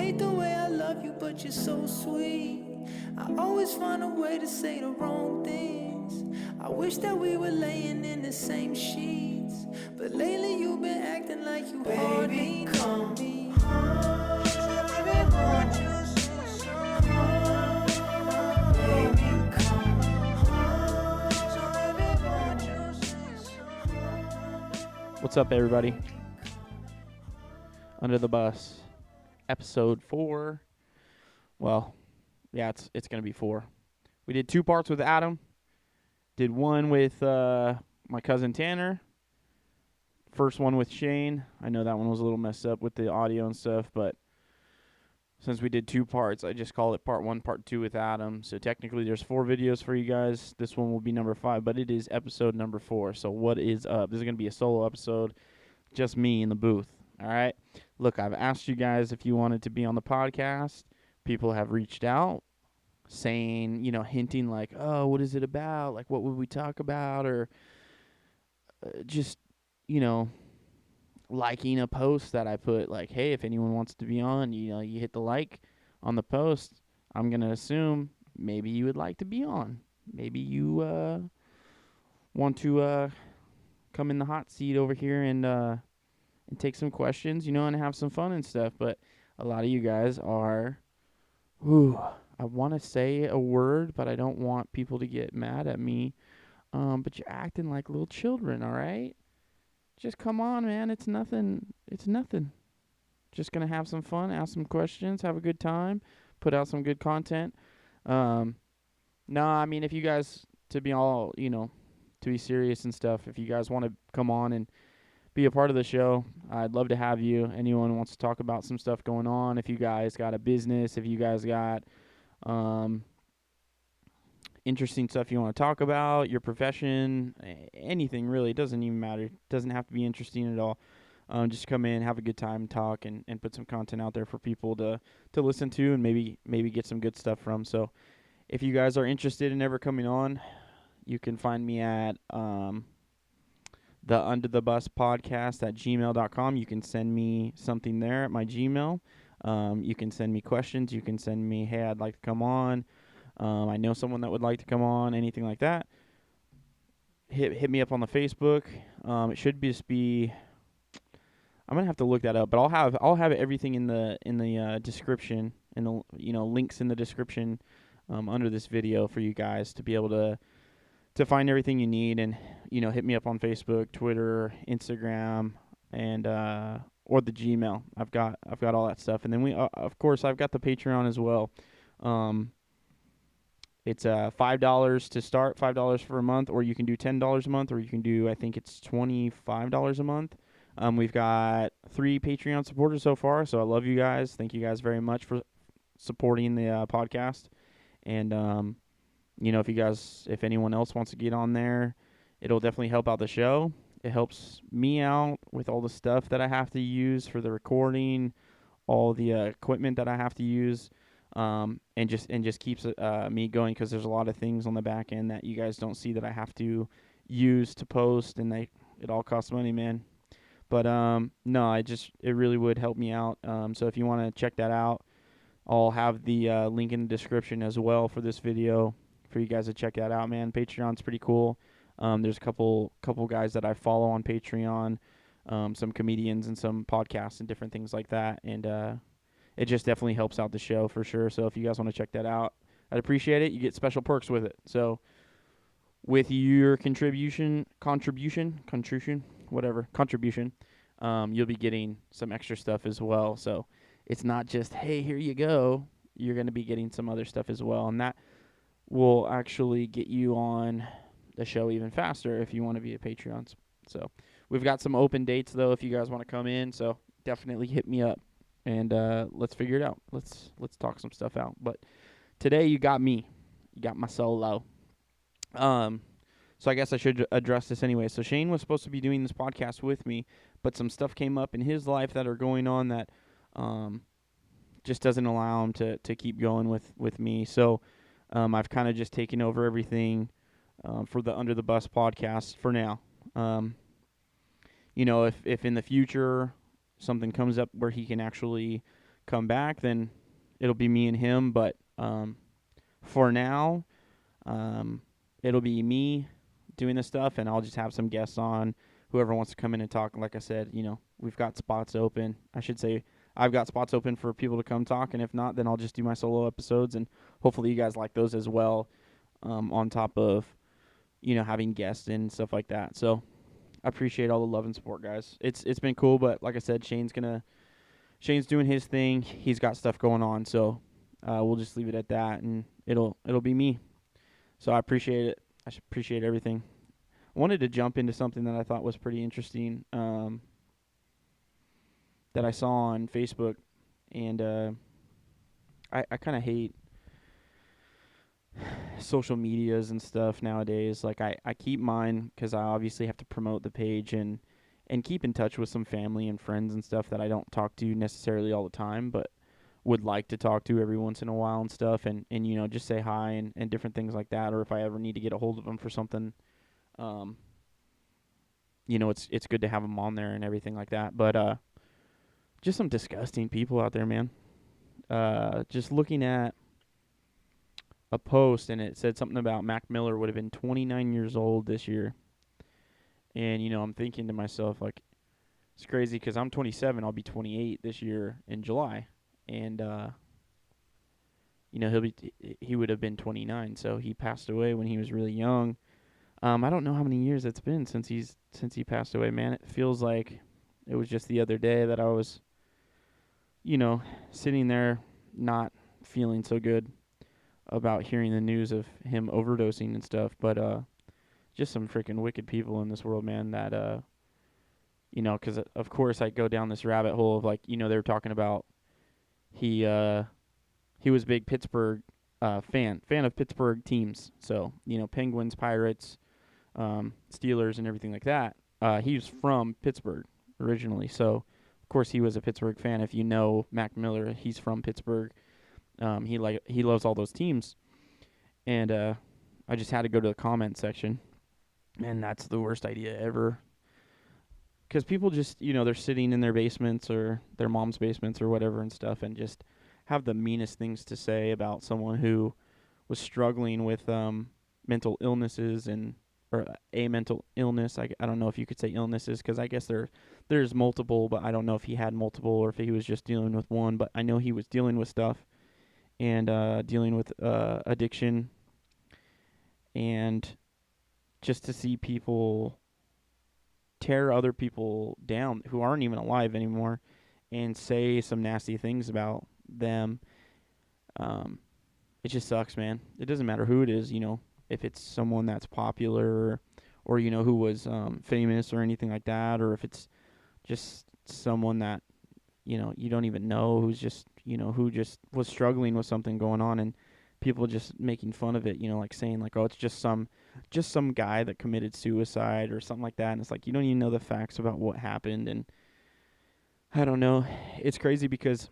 hate the way I love you, but you're so sweet. I always find a way to say the wrong things. I wish that we were laying in the same sheets, but lately you've been acting like you hardly know me. What's up, everybody? Under the Bus, episode 4. Well, yeah, it's going to be 4. We did 2 parts with Adam. Did one with my cousin Tanner. First one with Shane. I know that one was a little messed up with the audio and stuff, but since we did 2 parts, I just call it part 1, part 2 with Adam. So technically there's 4 videos for you guys. This one will be number 5, but it is episode number 4. So what is up? This is going to be a solo episode, just me in the booth. All right. Look, I've asked you guys if you wanted to be on the podcast. People have reached out saying, hinting like, oh, what is it about? Like, what would we talk about? Or just, liking a post that I put like, hey, if anyone wants to be on, you hit the like on the post. I'm going to assume maybe you would like to be on. Maybe you want to come in the hot seat over here and take some questions, and have some fun and stuff. But a lot of you guys are, I want to say a word, but I don't want people to get mad at me. But you're acting like little children, all right? Just come on, man. It's nothing. It's nothing. Just going to have some fun, ask some questions, have a good time, put out some good content. No, I mean, if you guys, to be all, to be serious and stuff, if you guys want to come on and be a part of the show, I'd love to have you. Anyone who wants to talk about some stuff going on, if you guys got a business, if you guys got interesting stuff you want to talk about, your profession, anything really, it doesn't even matter. It doesn't have to be interesting at all. Just come in, have a good time, talk, and put some content out there for people to listen to and maybe get some good stuff from. So if you guys are interested in ever coming on, you can find me at theunderthebuspodcast at gmail.com. You can send me something there at my Gmail. You can send me questions. You can send me, hey, I'd like to come on. I know someone that would like to come on, anything like that. Hit me up on the Facebook. It should just be, I'm gonna have to look that up, but I'll have everything in the description, and the links in the description under this video for you guys to be able to find everything you need. And hit me up on Facebook, Twitter, Instagram, and or the Gmail. I've got all that stuff. And then of course I've got the Patreon as well. It's $5 to start, $5 for a month, or you can do $10 a month, or you can do, I think it's $25 a month. We've got 3 Patreon supporters so far, so I love you guys. Thank you guys very much for supporting the podcast. And if anyone else wants to get on there, it'll definitely help out the show. It helps me out with all the stuff that I have to use for the recording, all the equipment that I have to use. And just keeps me going, because there's a lot of things on the back end that you guys don't see that I have to use to post, and it all costs money, man. But no, it really would help me out. So if you want to check that out, I'll have the link in the description as well for this video for you guys to check that out, man. Patreon's pretty cool. There's a couple guys that I follow on Patreon, some comedians and some podcasts and different things like that, and it just definitely helps out the show for sure. So if you guys want to check that out, I'd appreciate it. You get special perks with it. So with your contribution, you'll be getting some extra stuff as well. So it's not just, hey, here you go. You're going to be getting some other stuff as well. And that will actually get you on the show even faster if you want to be a Patreon. So we've got some open dates, though, if you guys want to come in. So definitely hit me up. And let's figure it out. Let's talk some stuff out. But today you got me. You got my solo. So I guess I should address this anyway. So Shane was supposed to be doing this podcast with me, but some stuff came up in his life that are going on that just doesn't allow him to keep going with me. So I've kind of just taken over everything for the Under the Bus podcast for now. If in the future something comes up where he can actually come back, then it'll be me and him. But for now, it'll be me doing this stuff, and I'll just have some guests on, whoever wants to come in and talk. Like I said, we've got spots open. I should say I've got spots open for people to come talk, and if not, then I'll just do my solo episodes, and hopefully you guys like those as well, on top of, having guests and stuff like that. So I appreciate all the love and support, guys. It's been cool, but like I said, Shane's doing his thing. He's got stuff going on, so we'll just leave it at that, and it'll be me. So I appreciate it. I appreciate everything. I wanted to jump into something that I thought was pretty interesting, that I saw on Facebook, and I kind of hate social medias and stuff nowadays. Like, I keep mine because I obviously have to promote the page and keep in touch with some family and friends and stuff that I don't talk to necessarily all the time, but would like to talk to every once in a while and stuff, and just say hi and different things like that. Or if I ever need to get a hold of them for something, it's good to have them on there and everything like that. But just some disgusting people out there, man. Just looking at a post, and it said something about Mac Miller would have been 29 years old this year. And, I'm thinking to myself, like, it's crazy because I'm 27. I'll be 28 this year in July. And, he would have been 29. So he passed away when he was really young. I don't know how many years it's been since he passed away, man. It feels like it was just the other day that I was, sitting there not feeling so good about hearing the news of him overdosing and stuff. But just some freaking wicked people in this world, man, that, because of course I go down this rabbit hole of, like, they were talking about he was a big Pittsburgh fan of Pittsburgh teams. So, Penguins, Pirates, Steelers, and everything like that. He's from Pittsburgh originally, so of course he was a Pittsburgh fan. If you know Mac Miller, he's from Pittsburgh. He loves all those teams, and I just had to go to the comment section, and that's the worst idea ever. Because people just, they're sitting in their basements or their mom's basements or whatever and stuff, and just have the meanest things to say about someone who was struggling with mental illnesses or a mental illness. I don't know if you could say illnesses, because I guess there's multiple, but I don't know if he had multiple or if he was just dealing with one. But I know he was dealing with stuff and dealing with addiction, and just to see people tear other people down who aren't even alive anymore and say some nasty things about them, it just sucks, man. It doesn't matter who it is, if it's someone that's popular or who was famous or anything like that, or if it's just someone that you don't even know, who's just who just was struggling with something going on, and people just making fun of it, like saying like, oh, it's just some guy that committed suicide or something like that. And it's like, you don't even know the facts about what happened. And I don't know, it's crazy because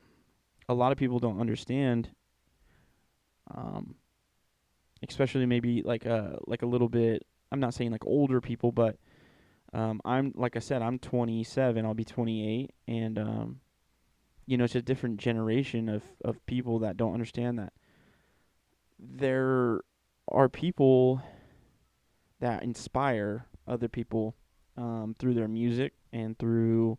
a lot of people don't understand, especially maybe like a little bit, I'm not saying like older people, but I'm, like I said, I'm 27, I'll be 28, and it's a different generation of people that don't understand that there are people that inspire other people through their music and through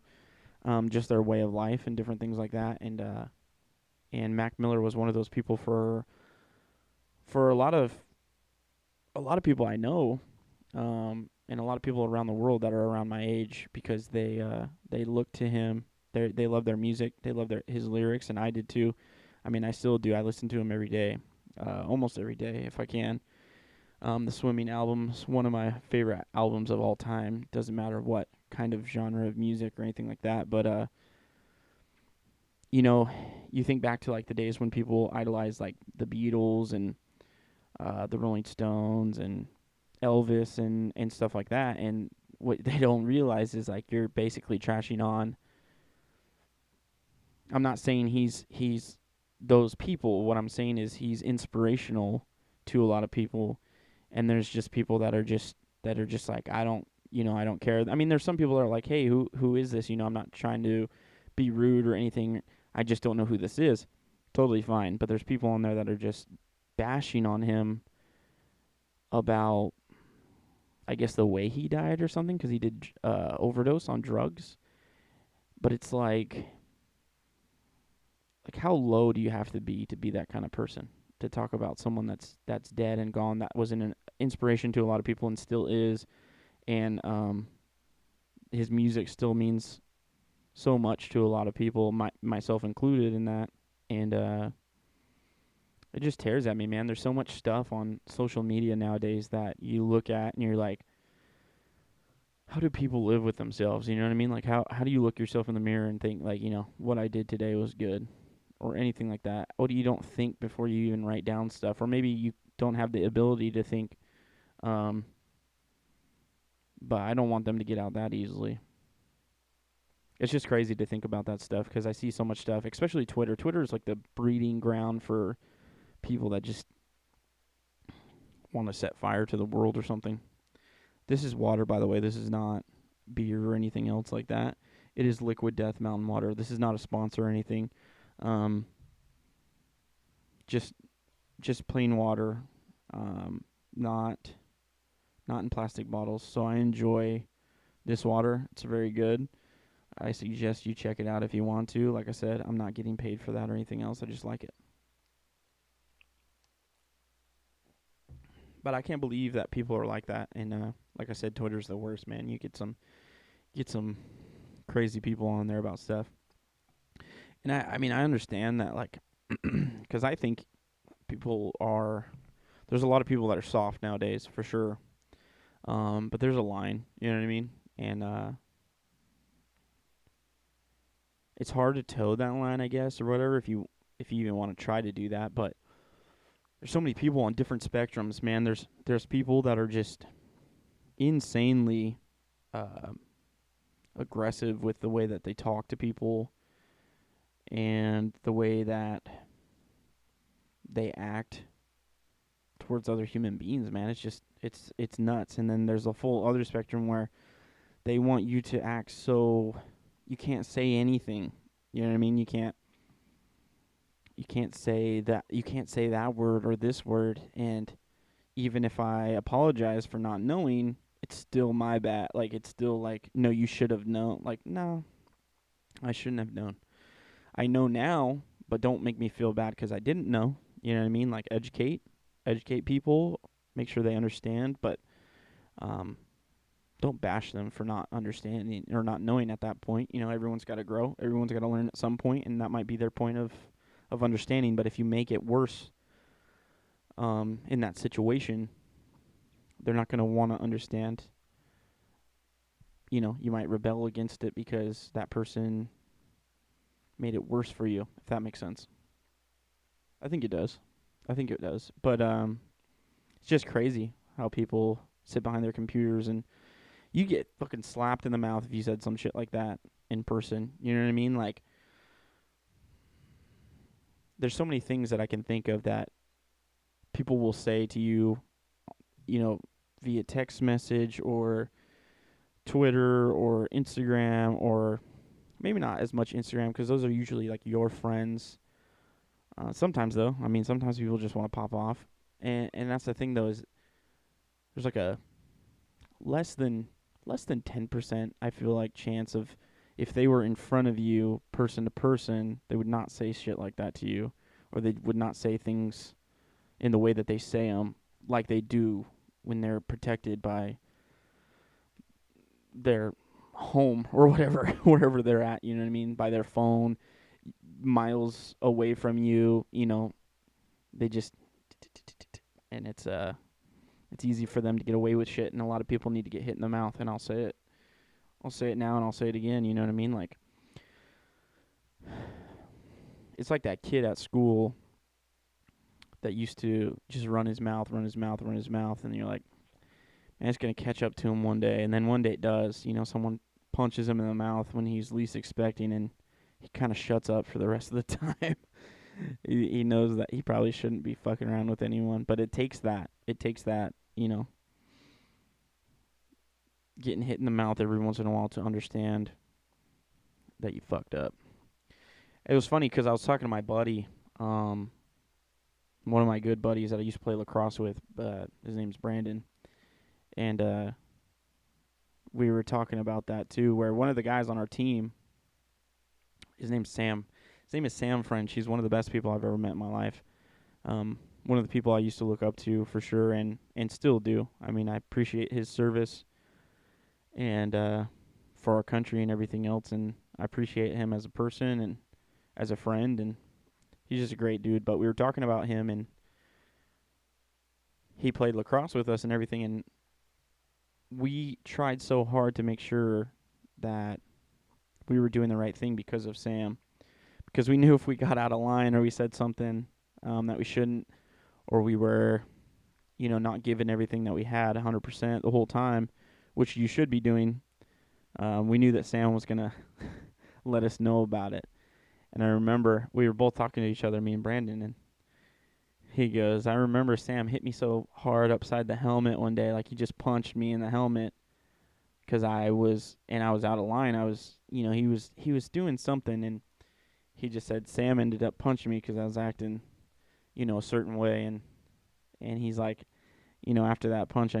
just their way of life and different things like that. And Mac Miller was one of those people for a lot of people I know, and a lot of people around the world that are around my age, because they look to him. They love their music. They love his lyrics, and I did too. I mean, I still do. I listen to him every day, almost every day if I can. The Swimming album's one of my favorite albums of all time. Doesn't matter what kind of genre of music or anything like that, but you think back to like the days when people idolized like the Beatles and the Rolling Stones and Elvis and stuff like that, and what they don't realize is like you're basically trashing on. I'm not saying he's those people. What I'm saying is he's inspirational to a lot of people, and there's just people that are just like, I don't care. I mean, there's some people that are like, hey, who is this? I'm not trying to be rude or anything. I just don't know who this is. Totally fine. But there's people on there that are just bashing on him about, I guess, the way he died or something, because he did overdose on drugs. But it's like how low do you have to be that kind of person, to talk about someone that's dead and gone, that was an inspiration to a lot of people and still is, and his music still means so much to a lot of people, myself included in that, and it just tears at me, man. There's so much stuff on social media nowadays that you look at and you're like, how do people live with themselves? You know what I mean? Like, how do you look yourself in the mirror and think, like, what I did today was good, or anything like that? What do you don't think before you even write down stuff? Or maybe you don't have the ability to think, but I don't want them to get out that easily. It's just crazy to think about that stuff, because I see so much stuff, especially Twitter. Twitter is like the breeding ground for people that just want to set fire to the world or something. This is water, by the way. This is not beer or anything else like that. It is Liquid Death Mountain Water. This is not a sponsor or anything. Just plain water. Not in plastic bottles. So I enjoy this water. It's very good. I suggest you check it out if you want to. Like I said, I'm not getting paid for that or anything else. I just like it. But I can't believe that people are like that. And like I said, Twitter's the worst, man. You get some crazy people on there about stuff. And I mean, I understand that, like, because I think there's a lot of people that are soft nowadays, for sure. But there's a line, you know what I mean? And it's hard to toe that line, I guess, or whatever, if you even want to try to do that. But there's so many people on different spectrums, man. There's people that are just insanely aggressive with the way that they talk to people and the way that they act towards other human beings, man. It's just it's nuts. And then there's a full other spectrum where they want you to act so you can't say anything. You know what I mean? You can't say that word or this word, and even if I apologize for not knowing, it's still my bad. Like, it's still like, no, you should have known. Like, no, I shouldn't have known. I know now, but don't make me feel bad because I didn't know. You know what I mean? Like, educate people, make sure they understand, but don't bash them for not understanding or not knowing at that point. You know, everyone's got to grow. Everyone's got to learn at some point, and that might be their point of understanding. But if you make it worse in that situation, they're not going to want to understand. You know, you might rebel against it because that person made it worse for you, if that makes sense. I think it does. But it's just crazy how people sit behind their computers, and you get fucking slapped in the mouth if you said some shit like that in person. You know what I mean? Like, there's so many things that I can think of that people will say to you, you know, via text message or Twitter or Instagram, or maybe not as much Instagram because those are usually like your friends. Sometimes though, I mean, sometimes people just want to pop off, and that's the thing though, is there's like a less than 10%, I feel like, chance of, if they were in front of you person to person, they would not say shit like that to you, or they would not say things in the way that they say them like they do when they're protected by their home or whatever, wherever they're at, you know what I mean, by their phone, miles away from you, you know, they just, and it's easy for them to get away with shit, and a lot of people need to get hit in the mouth, and I'll say it now and I'll say it again, you know what I mean? Like, it's like that kid at school that used to just run his mouth, and you're like, man, it's going to catch up to him one day, and then one day it does, you know, someone punches him in the mouth when he's least expecting, and he kind of shuts up for the rest of the time. He knows that he probably shouldn't be fucking around with anyone, but it takes that, you know, getting hit in the mouth every once in a while to understand that you fucked up. It was funny because I was talking to my buddy, one of my good buddies that I used to play lacrosse with. His name's Brandon, and we were talking about that too. Where one of the guys on our team, his name's Sam. His name is Sam French. He's one of the best people I've ever met in my life. One of the people I used to look up to for sure, and still do. I mean, I appreciate his service and for our country and everything else, and I appreciate him as a person and as a friend, and he's just a great dude. But we were talking about him, and he played lacrosse with us and everything, and we tried so hard to make sure that we were doing the right thing because of Sam. Because we knew if we got out of line or we said something that we shouldn't, or we were, not giving everything that we had 100% the whole time, which you should be doing, we knew that Sam was going to let us know about it. And I remember we were both talking to each other, me and Brandon, and he goes, I remember Sam hit me so hard upside the helmet one day, like he just punched me in the helmet because I was out of line. I was, he was doing something, and he just said Sam ended up punching me because I was acting, a certain way, and he's like, after that punch, I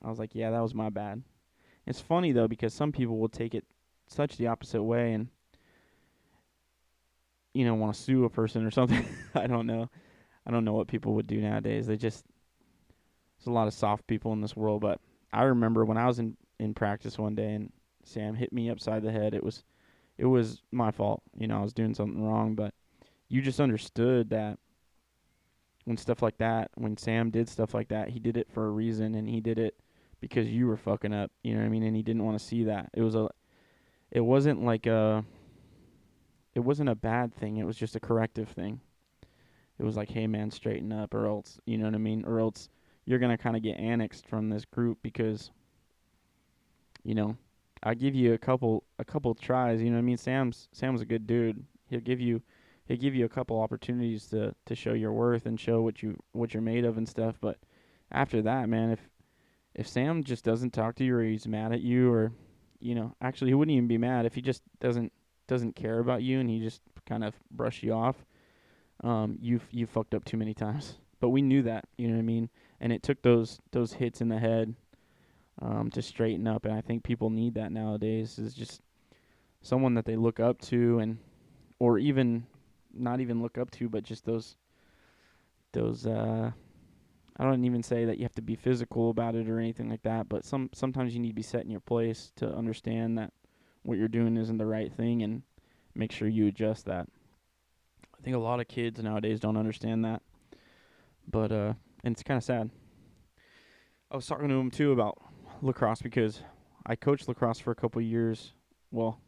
was like, yeah, that was my bad. It's funny though because some people will take it such the opposite way and want to sue a person or something. I don't know what people would do nowadays. There's a lot of soft people in this world, but I remember when I was in practice one day and Sam hit me upside the head. It was my fault. I was doing something wrong, but you just understood that when Sam did stuff like that, he did it for a reason, and he did it because you were fucking up, you know what I mean? And he didn't want to see that. It wasn't a bad thing. It was just a corrective thing. It was like, hey man, straighten up, or else, you know what I mean? Or else you're going to kind of get annexed from this group because, I give you a couple tries, you know what I mean? Sam's a good dude. He'll give you a couple opportunities to show your worth and show what you're made of and stuff. But after that, man, if Sam just doesn't talk to you, or he's mad at you, or actually he wouldn't even be mad if he just doesn't care about you and he just kind of brush you off. You fucked up too many times. But we knew that, you know what I mean? And it took those hits in the head to straighten up, and I think people need that nowadays, is just someone that they look up to, or even not even look up to, but just those I don't even say that you have to be physical about it or anything like that, but sometimes you need to be set in your place to understand that what you're doing isn't the right thing and make sure you adjust that. I think a lot of kids nowadays don't understand that, but and it's kind of sad. I was talking to him too about lacrosse because I coached lacrosse for a couple of years. Well,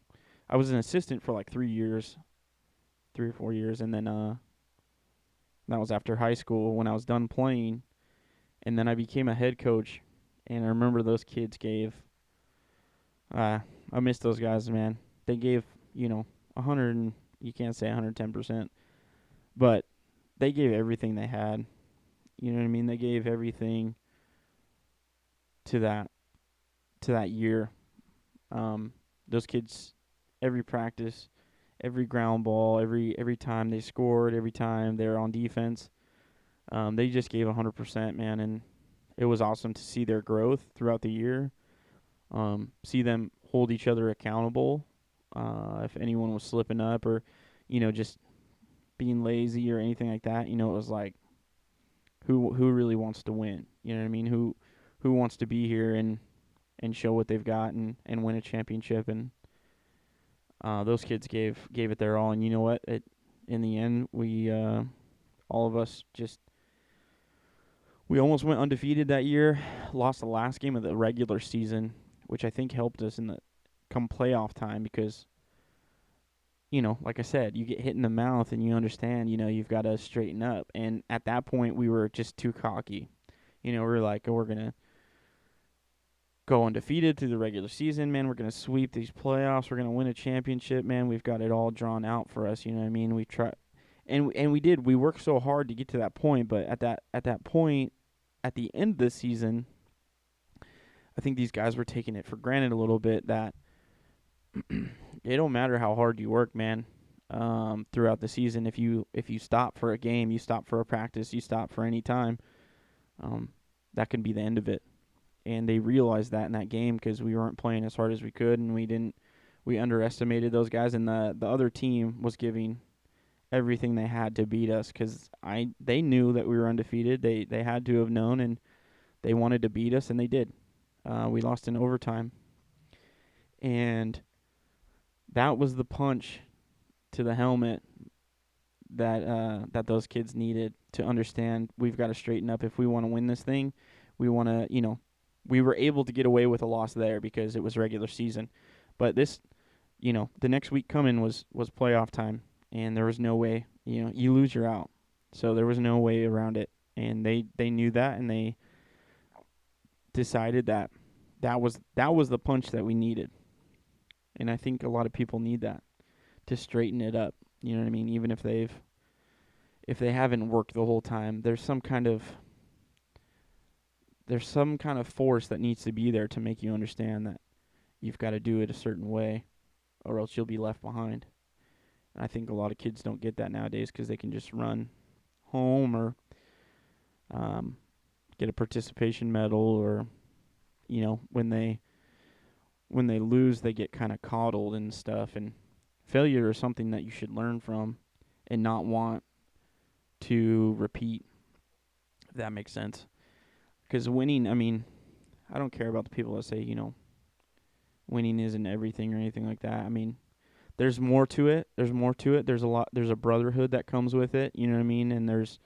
I was an assistant for like 3 or 4 years, and then that was after high school when I was done playing. And then I became a head coach, and I remember those kids gave, I miss those guys, man. They gave, 100, and you can't say 110%, but they gave everything they had. You know what I mean? They gave everything to that year. Those kids, every practice, every ground ball, every time they scored, every time they were on defense, they just gave 100%, man, and it was awesome to see their growth throughout the year. See them hold each other accountable if anyone was slipping up or, just being lazy or anything like that. It was like, who really wants to win? You know what I mean? Who wants to be here and show what they've got and win a championship? And those kids gave it their all. And you know what? In the end, we all of us we almost went undefeated that year. Lost the last game of the regular season, which I think helped us in the come playoff time because, like I said, you get hit in the mouth and you understand, you've got to straighten up. And at that point, we were just too cocky. We were like, oh, we're going to go undefeated through the regular season, man. We're going to sweep these playoffs. We're going to win a championship, man. We've got it all drawn out for us, you know what I mean? We try, and we did. We worked so hard to get to that point, but at that point, at the end of the season, I think these guys were taking it for granted a little bit that it don't matter how hard you work, man. throughout the season. If you stop for a game, you stop for a practice, you stop for any time, that can be the end of it. And they realized that in that game because we weren't playing as hard as we could, and we underestimated those guys, and the other team was giving everything they had to beat us because they knew that we were undefeated. They had to have known, and they wanted to beat us, and they did. We lost in overtime, and that was the punch to the helmet that those kids needed to understand we've got to straighten up if we want to win this thing. We want to, we were able to get away with a loss there because it was regular season. But this, the next week coming was playoff time, and there was no way, you lose, you're out. So there was no way around it. And they knew that, and they decided that was the punch that we needed. And I think a lot of people need that to straighten it up. You know what I mean? Even if they haven't worked the whole time, there's some kind of force that needs to be there to make you understand that you've got to do it a certain way, or else you'll be left behind. And I think a lot of kids don't get that nowadays because they can just run home or get a participation medal, or when they lose, they get kind of coddled and stuff. And failure is something that you should learn from and not want to repeat, if that makes sense. Because winning, I don't care about the people that say, winning isn't everything or anything like that. There's more to it. There's a brotherhood that comes with it, you know what I mean? And there's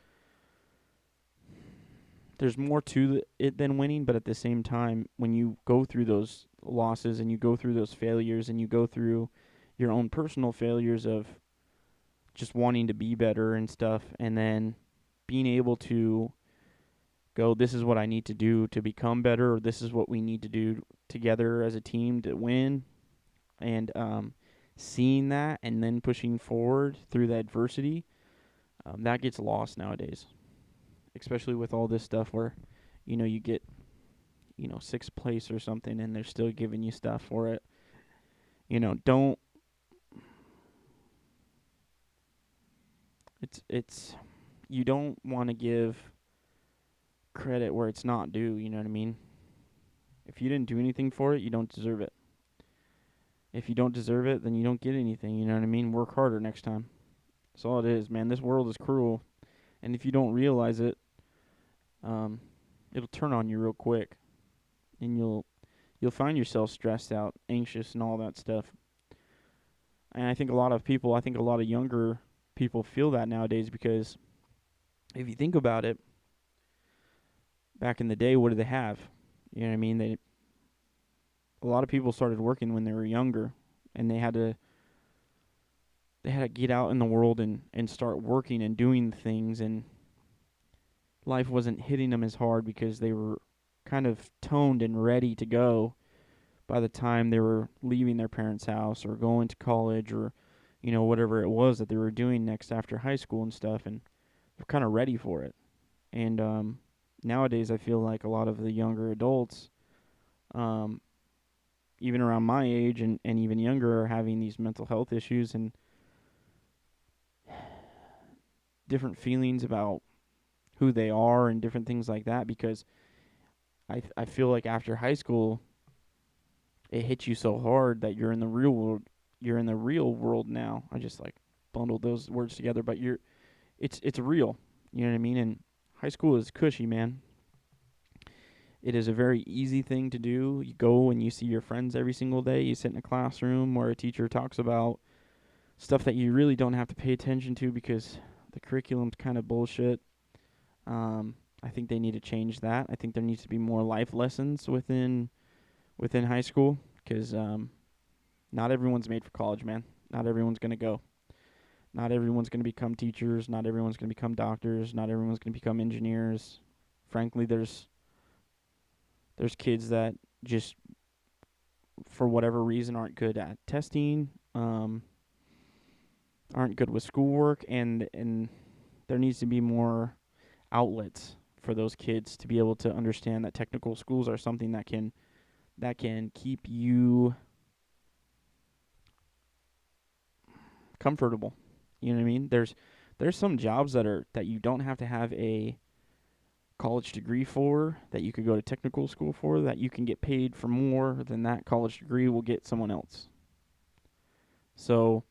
more to it than winning, but at the same time, when you go through those losses and you go through those failures and you go through your own personal failures of just wanting to be better and stuff, and then being able to go, this is what I need to do to become better, or this is what we need to do together as a team to win, and seeing that and then pushing forward through the adversity, that gets lost nowadays, especially with all this stuff where, you get, sixth place or something, and they're still giving you stuff for it. You don't want to give credit where it's not due, you know what I mean? If you didn't do anything for it, you don't deserve it. If you don't deserve it, then you don't get anything, you know what I mean? Work harder next time. That's all it is, man. This world is cruel, and if you don't realize it, it'll turn on you real quick, and you'll find yourself stressed out, anxious, and all that stuff. And I think a lot of younger people feel that nowadays, because if you think about it, back in the day, what did they have? You know what I mean? A lot of people started working when they were younger, and they had to get out in the world and start working and doing things, and life wasn't hitting them as hard because they were kind of toned and ready to go by the time they were leaving their parents' house or going to college, or whatever it was that they were doing next after high school and stuff, and they're kind of ready for it. And nowadays I feel like a lot of the younger adults, even around my age and even younger, are having these mental health issues and different feelings about who they are and different things like that, because I feel like after high school, it hits you so hard that you're in the real world. You're in the real world now. I just bundled those words together, but it's real. You know what I mean? And high school is cushy, man. It is a very easy thing to do. You go and you see your friends every single day. You sit in a classroom where a teacher talks about stuff that you really don't have to pay attention to because the curriculum's kind of bullshit. I think they need to change that. I think there needs to be more life lessons within high school, because not everyone's made for college, man. Not everyone's going to go. Not everyone's going to become teachers. Not everyone's going to become doctors. Not everyone's going to become engineers. Frankly, there's kids that just, for whatever reason, aren't good at testing, aren't good with schoolwork, and there needs to be more outlets for those kids to be able to understand that technical schools are something that can keep you comfortable. You know what I mean? There's some jobs that you don't have to have a college degree for, that you could go to technical school for, that you can get paid for more than that college degree will get someone else. So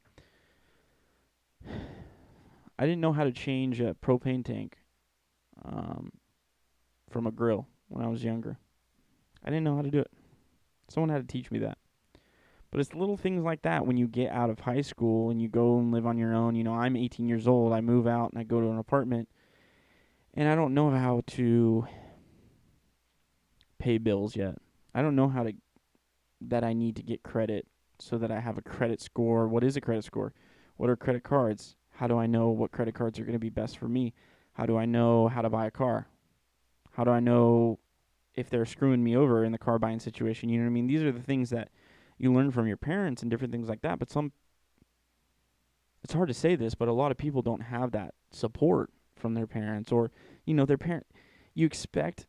I didn't know how to change a propane tank um, from a grill when I was younger. I didn't know how to do it. Someone had to teach me that. But it's little things like that when you get out of high school and you go and live on your own. You know, I'm 18 years old. I move out and I go to an apartment, and I don't know how to pay bills yet. I don't know that I need to get credit so that I have a credit score. What is a credit score? What are credit cards? How do I know what credit cards are going to be best for me? How do I know how to buy a car? How do I know if they're screwing me over in the car buying situation? You know what I mean? These are the things that you learn from your parents and different things like that. But it's hard to say this, but a lot of people don't have that support from their parents, or, you expect,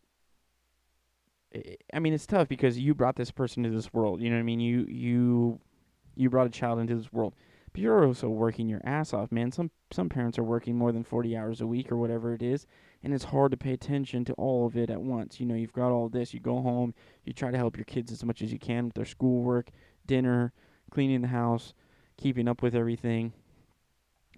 I mean, it's tough because you brought this person into this world. You know what I mean? You brought a child into this world, but you're also working your ass off, man. Some parents are working more than 40 hours a week or whatever it is, and it's hard to pay attention to all of it at once. You know, you've got all this. You go home, you try to help your kids as much as you can with their schoolwork, dinner, cleaning the house, keeping up with everything.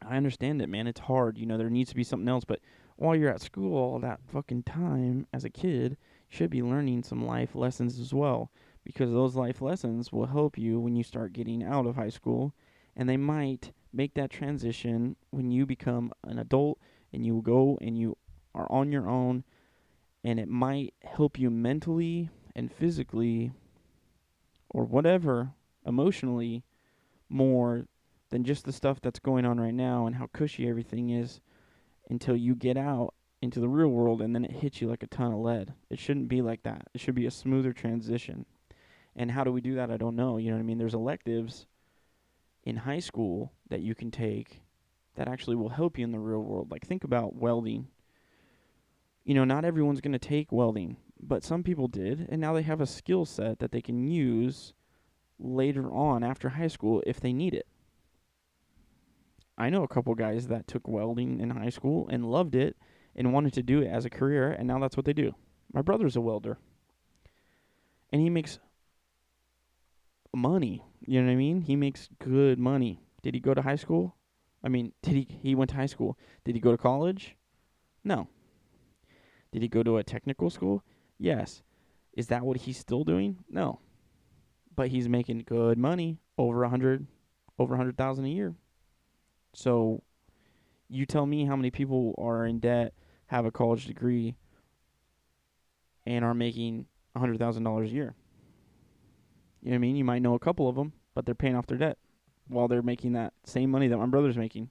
I understand it, man. It's hard. You know, there needs to be something else, but while you're at school all that fucking time as a kid, you should be learning some life lessons as well, because those life lessons will help you when you start getting out of high school, and they might make that transition when you become an adult and you go and you are on your own, and it might help you mentally and physically or whatever, emotionally, more than just the stuff that's going on right now and how cushy everything is, until you get out into the real world and then it hits you like a ton of lead. It shouldn't be like that. It should be a smoother transition. And how do we do that? I don't know. You know what I mean? There's electives in high school that you can take that actually will help you in the real world. Like, think about welding. You know, not everyone's going to take welding, but some people did, and now they have a skill set that they can use later on after high school if they need it. I know a couple guys that took welding in high school and loved it and wanted to do it as a career, and now that's what they do. My brother's a welder, and he makes money. You know what I mean? He makes good money. Did he go to high school? I mean, he went to high school. Did he go to college? No. Did he go to a technical school? Yes. Is that what he's still doing? No. But he's making good money, over 100,000 a year. So you tell me how many people are in debt, have a college degree, and are making $100,000 a year. You know what I mean? You might know a couple of them, but they're paying off their debt while they're making that same money that my brother's making.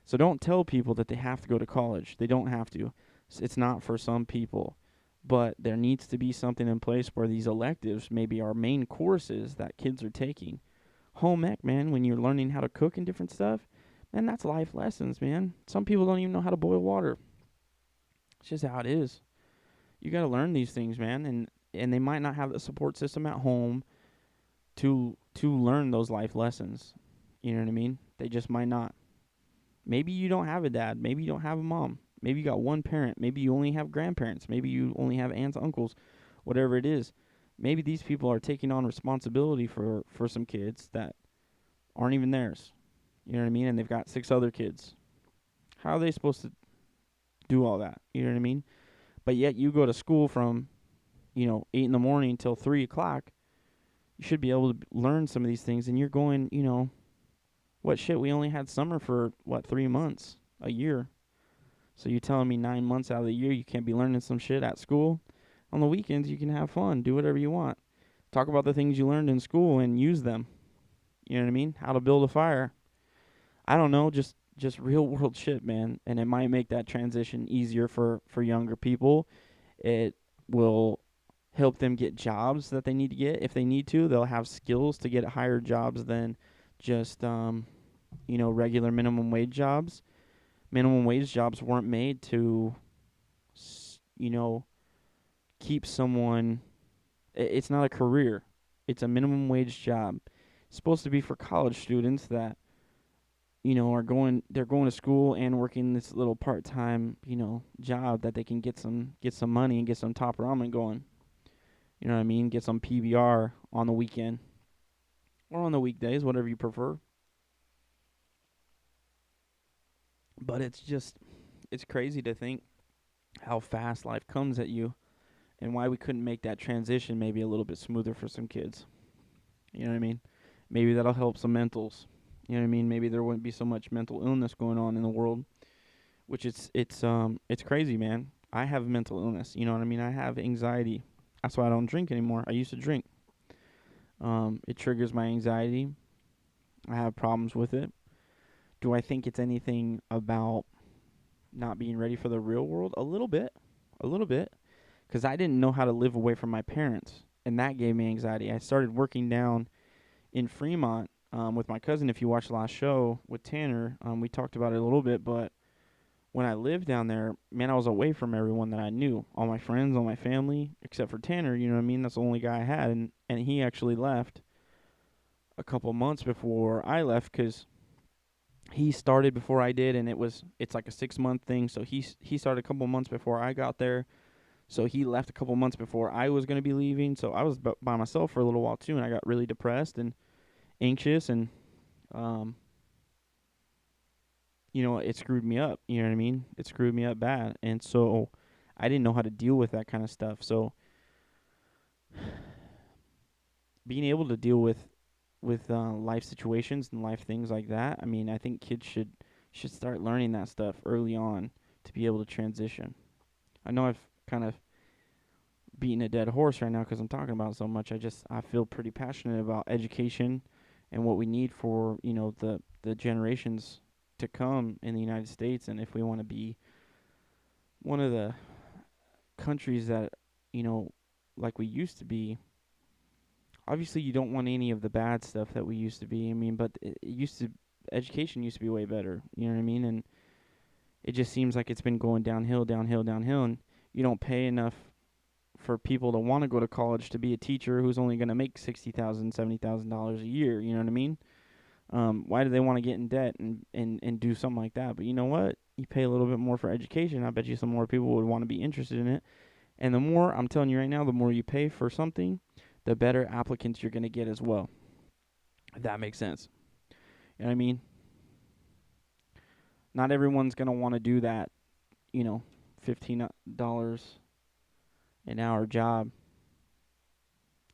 So don't tell people that they have to go to college. They don't have to. It's not for some people. But there needs to be something in place where these electives maybe are main courses that kids are taking. Home ec, man, when you're learning how to cook and different stuff, man, that's life lessons, man. Some people don't even know how to boil water. It's just how it is. You got to learn these things, man, and they might not have the support system at home to learn those life lessons. You know what I mean? They just might not. Maybe you don't have a dad. Maybe you don't have a mom. Maybe you got one parent. Maybe you only have grandparents. Maybe you only have aunts, uncles, whatever it is. Maybe these people are taking on responsibility for some kids that aren't even theirs. You know what I mean? And they've got 6 other kids. How are they supposed to do all that? You know what I mean? But yet you go to school from, 8 in the morning till 3 o'clock. You should be able to learn some of these things. And you're going, we only had summer for, 3 months a year. So you're telling me 9 months out of the year you can't be learning some shit at school? On the weekends you can have fun, do whatever you want. Talk about the things you learned in school and use them. You know what I mean? How to build a fire. I don't know, just real world shit, man. And it might make that transition easier for younger people. It will help them get jobs that they need to get. If they need to, they'll have skills to get higher jobs than just regular minimum wage jobs. Minimum wage jobs weren't made to keep someone. It's not a career. It's a minimum wage job. It's supposed to be for college students that they're going to school and working this little part-time, job that they can get some money and get some top ramen going. You know what I mean? Get some PBR on the weekend or on the weekdays, whatever you prefer. But it's crazy to think how fast life comes at you and why we couldn't make that transition maybe a little bit smoother for some kids. You know what I mean? Maybe that'll help some mentals. You know what I mean? Maybe there wouldn't be so much mental illness going on in the world, which it's crazy, man. I have mental illness. You know what I mean? I have anxiety. That's why I don't drink anymore. I used to drink. It triggers my anxiety. I have problems with it. Do I think it's anything about not being ready for the real world? A little bit. A little bit. Because I didn't know how to live away from my parents, and that gave me anxiety. I started working down in Fremont with my cousin. If you watched the last show with Tanner, we talked about it a little bit, but when I lived down there, man, I was away from everyone that I knew. All my friends, all my family, except for Tanner, you know what I mean? That's the only guy I had, and he actually left a couple months before I left because he started before I did, and it's like a 6-month thing, so he started a couple months before I got there. So he left a couple months before I was going to be leaving. So I was by myself for a little while too, and I got really depressed and anxious, and it screwed me up. You know what I mean? It screwed me up bad, and so I didn't know how to deal with that kind of stuff. So being able to deal with life situations and life things like that, I mean, I think kids should start learning that stuff early on to be able to transition. I know I've kind of beating a dead horse right now because I'm talking about it so much. I feel pretty passionate about education and what we need for the generations to come in the United States, and if we want to be one of the countries that like we used to be. Obviously, you don't want any of the bad stuff that we used to be. I mean, but education used to be way better. You know what I mean? And it just seems like it's been going downhill, and you don't pay enough for people to want to go to college to be a teacher who's only going to make $60,000, $70,000 a year. You know what I mean? Why do they want to get in debt and do something like that? But you know what? You pay a little bit more for education. I bet you some more people would want to be interested in it. And the more, I'm telling you right now, the more you pay for something, the better applicants you're going to get as well. If that makes sense. You know what I mean? Not everyone's going to want to do that, $15 an hour job.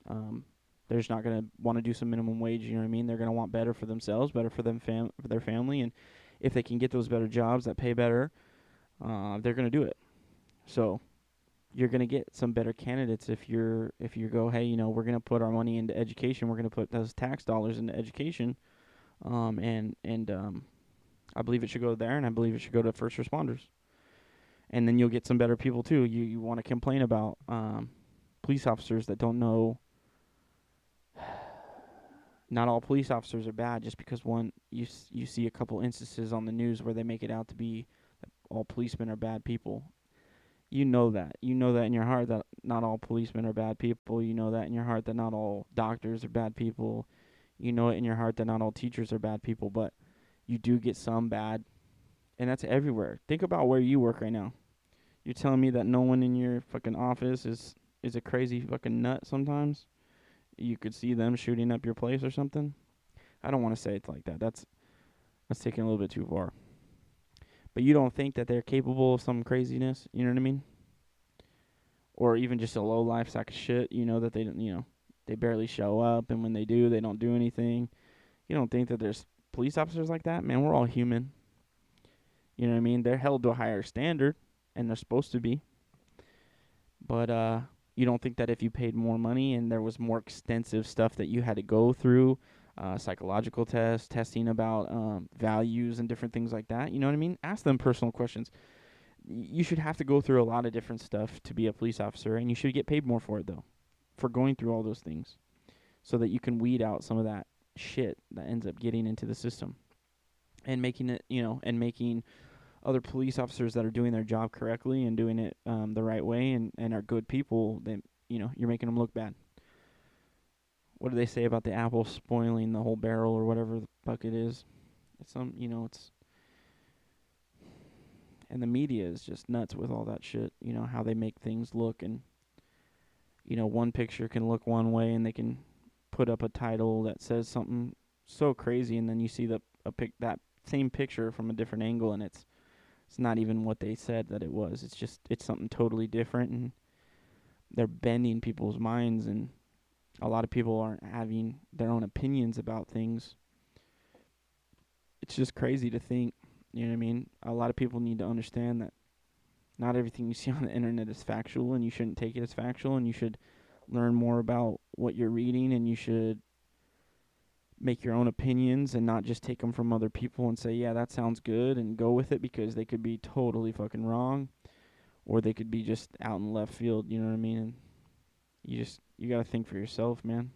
They're just not going to want to do some minimum wage, you know what I mean? They're going to want better for themselves, better for them for their family, and if they can get those better jobs that pay better, they're going to do it. So you're going to get some better candidates if you go, hey, we're going to put our money into education, we're going to put those tax dollars into education, and I believe it should go there, and I believe it should go to first responders. And then you'll get some better people too. You want to complain about police officers that don't know. Not all police officers are bad. Just because you see a couple instances on the news where they make it out to be that all policemen are bad people. You know that. You know that in your heart that not all policemen are bad people. You know that in your heart that not all doctors are bad people. You know it in your heart that not all teachers are bad people. But you do get some bad, and that's everywhere. Think about where you work right now. You're telling me that no one in your fucking office is a crazy fucking nut sometimes? You could see them shooting up your place or something? I don't want to say it's like that. That's taking a little bit too far. But you don't think that they're capable of some craziness, you know what I mean? Or even just a low life sack of shit, that they barely show up, and when they do, they don't do anything. You don't think that there's police officers like that? Man, we're all human. You know what I mean? They're held to a higher standard, and they're supposed to be. But you don't think that if you paid more money and there was more extensive stuff that you had to go through, psychological tests, testing about values and different things like that, you know what I mean? Ask them personal questions. You should have to go through a lot of different stuff to be a police officer, and you should get paid more for it, though, for going through all those things, so that you can weed out some of that shit that ends up getting into the system and making it, and making other police officers that are doing their job correctly and doing it the right way and are good people, then, you're making them look bad. What do they say about the apple spoiling the whole barrel or whatever the fuck it is? It's it's, and the media is just nuts with all that shit. How they make things look, and one picture can look one way, and they can put up a title that says something so crazy, and then you see that same picture from a different angle, and it's not even what they said that it was. It's something totally different, and they're bending people's minds, and a lot of people aren't having their own opinions about things. It's just crazy to think, you know what I mean? A lot of people need to understand that not everything you see on the internet is factual, and you shouldn't take it as factual, and you should learn more about what you're reading, and you should make your own opinions and not just take them from other people and say, yeah, that sounds good, and go with it, because they could be totally fucking wrong, or they could be just out in left field, you know what I mean? And you got to think for yourself, man.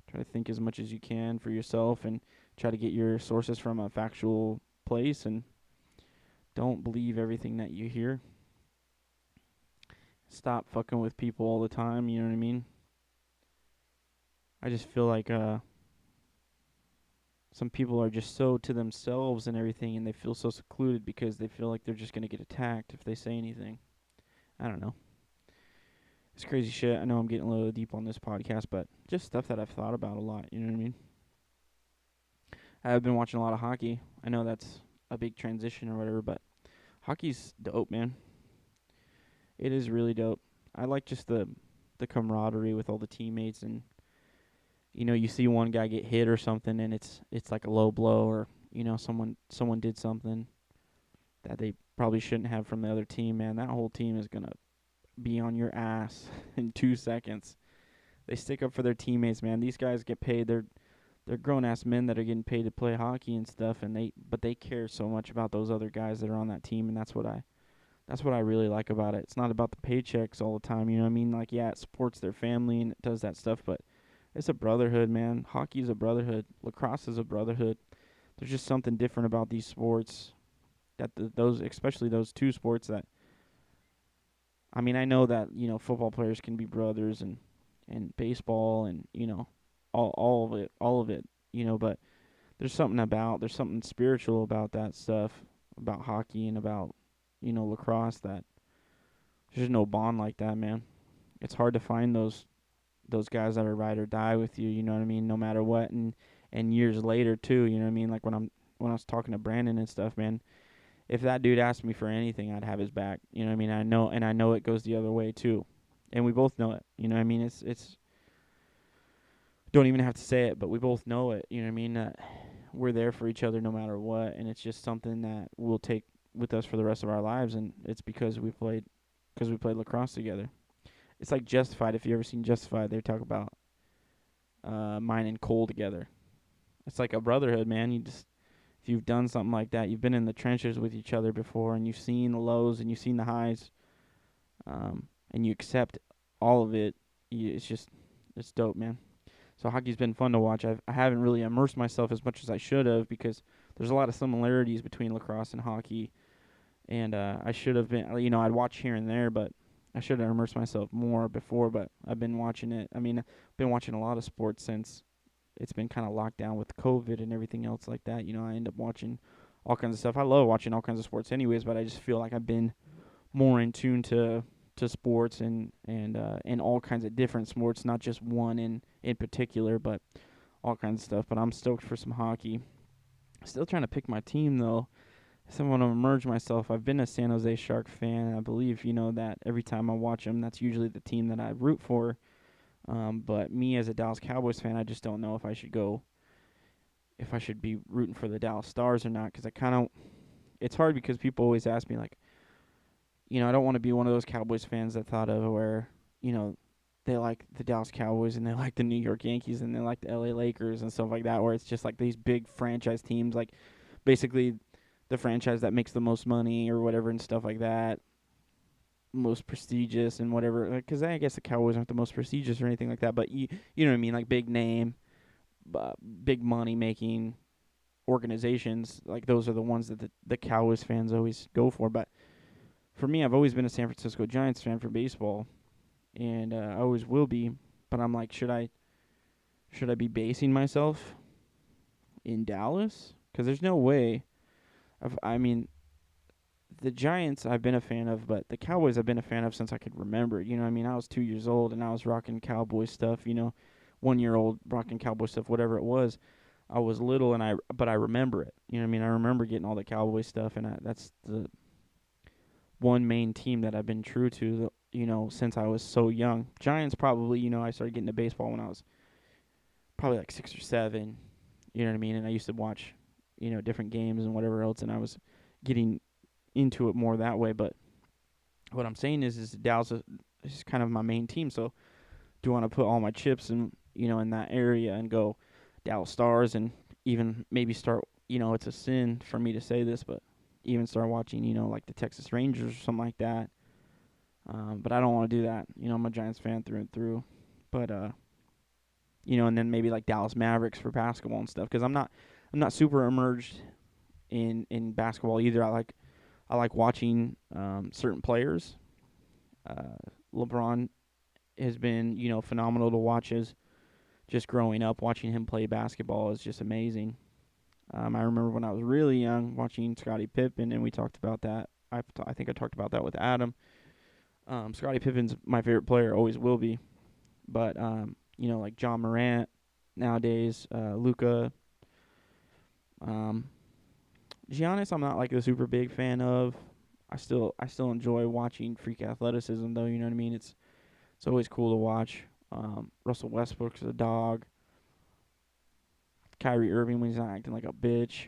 Try to think as much as you can for yourself, and try to get your sources from a factual place, and don't believe everything that you hear. Stop fucking with people all the time, you know what I mean? I just feel like some people are just so to themselves and everything, and they feel so secluded because they feel like they're just going to get attacked if they say anything. I don't know. It's crazy shit. I know I'm getting a little deep on this podcast, but just stuff that I've thought about a lot, you know what I mean? I've been watching a lot of hockey. I know that's a big transition or whatever, but hockey's dope, man. It is really dope. I like just the camaraderie with all the teammates, and you see one guy get hit or something, and it's like a low blow, or someone did something that they probably shouldn't have from the other team. Man, that whole team is gonna be on your ass in 2 seconds. They stick up for their teammates, man. These guys get paid. They're grown ass men that are getting paid to play hockey and stuff, and they care so much about those other guys that are on that team, and that's what I really like about it. It's not about the paychecks all the time, you know what I mean? Like, yeah, it supports their family and it does that stuff, but it's a brotherhood, man. Hockey's a brotherhood. Lacrosse is a brotherhood. There's just something different about these sports, that especially those two sports that, I mean, I know that, football players can be brothers, and baseball, and, all of it, but there's something spiritual about that stuff, about hockey and about, lacrosse, that there's no bond like that, man. It's hard to find those guys that are ride or die with you, you know what I mean, no matter what, and years later too, you know what I mean? Like when I was talking to Brandon and stuff, man, if that dude asked me for anything, I'd have his back, you know what I mean? I know it goes the other way too, and we both know it, you know what I mean? It's don't even have to say it, but we both know it, you know what I mean? That we're there for each other no matter what, and it's just something that we'll take with us for the rest of our lives, and it's because we played lacrosse together. It's like Justified. If you ever seen Justified, they talk about mining coal together. It's like a brotherhood, man. If you've done something like that, you've been in the trenches with each other before, and you've seen the lows and you've seen the highs, and you accept all of it. It's dope, man. So hockey's been fun to watch. I haven't really immersed myself as much as I should have, because there's a lot of similarities between lacrosse and hockey, and I should have been, I'd watch here and there, but I should have immersed myself more before. But I've been watching it. I mean, I've been watching a lot of sports since it's been kind of locked down with COVID and everything else like that. I end up watching all kinds of stuff. I love watching all kinds of sports anyways, but I just feel like I've been more in tune to sports and all kinds of different sports, not just one in particular, but all kinds of stuff. But I'm stoked for some hockey. Still trying to pick my team, though. I still want to emerge myself. I've been a San Jose Shark fan. I believe, that every time I watch them, that's usually the team that I root for. But me as a Dallas Cowboys fan, I just don't know if I should be rooting for the Dallas Stars or not, because it's hard, because people always ask me, like, I don't want to be one of those Cowboys fans that thought of where, they like the Dallas Cowboys and they like the New York Yankees and they like the LA Lakers and stuff like that, where it's just like these big franchise teams, like basically the franchise that makes the most money or whatever and stuff like that, most prestigious and whatever. Because I guess the Cowboys aren't the most prestigious or anything like that, but you know what I mean, like big name, big money making organizations. Like those are the ones that the Cowboys fans always go for. But for me, I've always been a San Francisco Giants fan for baseball, and I always will be. But I'm like, should I be basing myself in Dallas? Because there's no way. I mean, the Giants I've been a fan of, but the Cowboys I've been a fan of since I could remember. You know what I mean? I was 2 years old and I was rocking Cowboy stuff, 1-year-old rocking Cowboy stuff, whatever it was. I was little but I remember it. You know what I mean? I remember getting all the Cowboy stuff, and that's the one main team that I've been true to, since I was so young. Giants probably, I started getting to baseball when I was probably like 6 or 7. You know what I mean? And I used to watch, different games and whatever else, and I was getting into it more that way. But what I'm saying is Dallas is kind of my main team. So do I want to put all my chips in that area and go Dallas Stars, and even maybe start, it's a sin for me to say this, but even start watching, like the Texas Rangers or something like that. But I don't want to do that. I'm a Giants fan through and through. But and then maybe like Dallas Mavericks for basketball and stuff, because I'm not super immersed in basketball either. I like watching certain players. LeBron has been, phenomenal to watch. Just growing up, watching him play basketball is just amazing. I remember when I was really young watching Scottie Pippen, and we talked about that. I think I talked about that with Adam. Scottie Pippen's my favorite player, always will be. But, like John Morant nowadays, Luka. Giannis, I'm not like a super big fan of. I still enjoy watching freak athleticism, though. You know what I mean? It's always cool to watch. Russell Westbrook's a dog. Kyrie Irving when he's not acting like a bitch.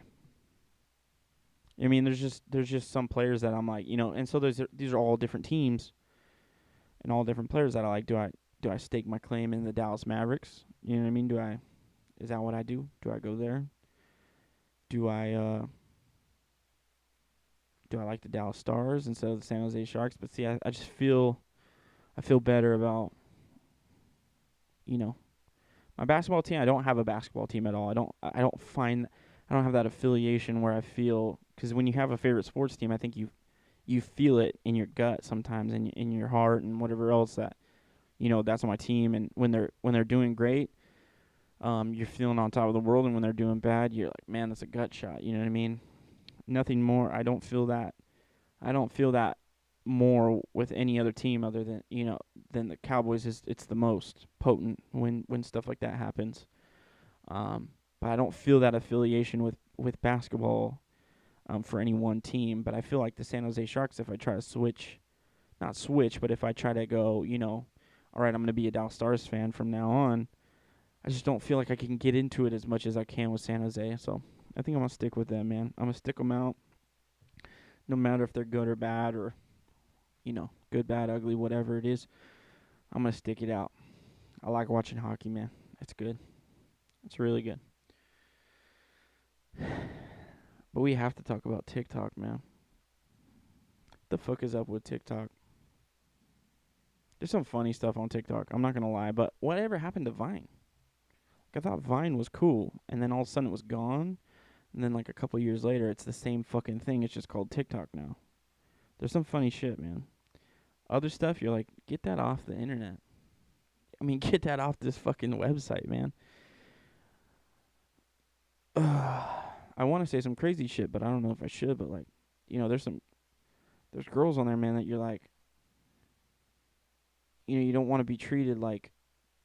I mean, there's just some players that I'm like, and so these are all different teams and all different players that I like. Do I stake my claim in the Dallas Mavericks? You know what I mean? Is that what I do? Do I go there? Do I like the Dallas Stars instead of the San Jose Sharks? But see, I just feel better about, my basketball team. I don't have a basketball team at all. I don't have that affiliation where I feel, because when you have a favorite sports team, I think you feel it in your gut sometimes, in your heart and whatever else, that that's my team. And when they're doing great, you're feeling on top of the world, and when they're doing bad, you're like, man, that's a gut shot. You know what I mean? Nothing more. I don't feel that more with any other team other than the Cowboys. It's the most potent when stuff like that happens. But I don't feel that affiliation with basketball for any one team. But I feel like the San Jose Sharks, if I try to not switch, but if I try to go, all right, I'm going to be a Dallas Stars fan from now on, I just don't feel like I can get into it as much as I can with San Jose. So I think I'm going to stick with them, man. I'm going to stick them out no matter if they're good or bad, or good, bad, ugly, whatever it is. I'm going to stick it out. I like watching hockey, man. It's good. It's really good. But we have to talk about TikTok, man. The fuck is up with TikTok? There's some funny stuff on TikTok, I'm not going to lie, but whatever happened to Vine? I thought Vine was cool, and then all of a sudden it was gone, and then like a couple years later, it's the same fucking thing. It's just called TikTok now. There's some funny shit, man. Other stuff, you're like, get that off the internet. I mean, get that off this fucking website, man. I want to say some crazy shit, but I don't know if I should. But like, there's girls on there, man, that you're like, you don't want to be treated like